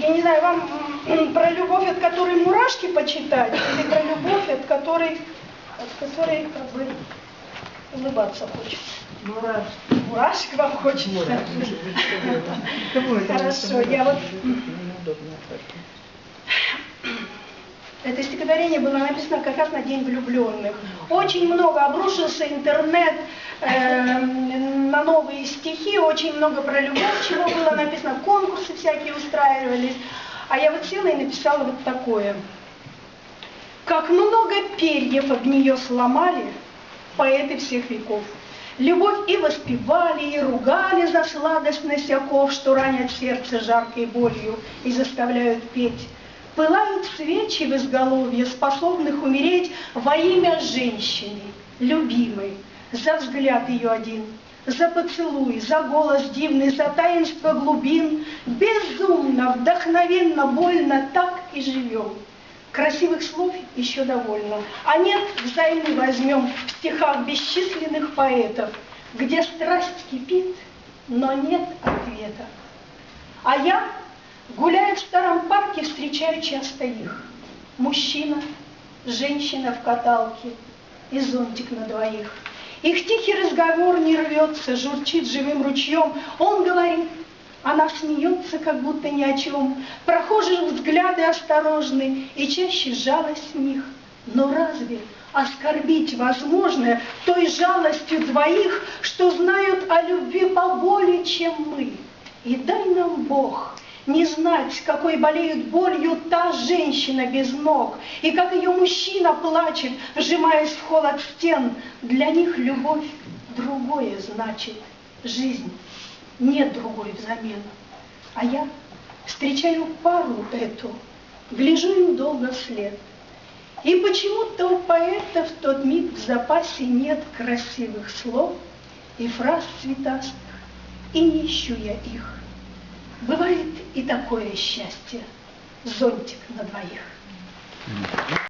Я не знаю, вам про любовь, от которой мурашки почитать, или про любовь, от которой как бы улыбаться хочется? Мурашки. Мурашек вам хочется? Хорошо, я вот... Это стихотворение было написано как раз на День влюбленных. Очень много обрушился интернет на новые стихи, очень много про любовь, чего было написано, конкурсы всякие устраивались. А я вот села и написала вот такое. Как много перьев об нее сломали поэты всех веков. Любовь и воспевали, и ругали за сладость носяков, что ранят сердце жаркой болью и заставляют петь. Пылают свечи в изголовье, способных умереть во имя женщины, любимой, за взгляд ее один, за поцелуй, за голос дивный, за таинство глубин. Безумно, вдохновенно, больно так и живем. Красивых слов еще довольно, а нет, взаймы возьмем в стихах бесчисленных поэтов, где страсть кипит, но нет ответа. А я, гуляя в старом парке, встречаю часто их. Мужчина, женщина в каталке и зонтик на двоих. Их тихий разговор не рвется, журчит живым ручьем. Он говорит, она смеется, как будто ни о чем. Прохожих взгляды осторожны, и чаще жалость в них. Но разве оскорбить возможно той жалостью двоих, что знают о любви поболее, чем мы? И дай нам Бог не знать, какой болеет болью та женщина без ног, и как ее мужчина плачет, сжимаясь в холод стен. Для них любовь другое значит, жизнь нет другой взамен. А я встречаю пару эту, гляжу им долго вслед. И почему-то у поэта в тот миг в запасе нет красивых слов и фраз цветастых, и не ищу я их. Бывает и такое счастье, зонтик на двоих.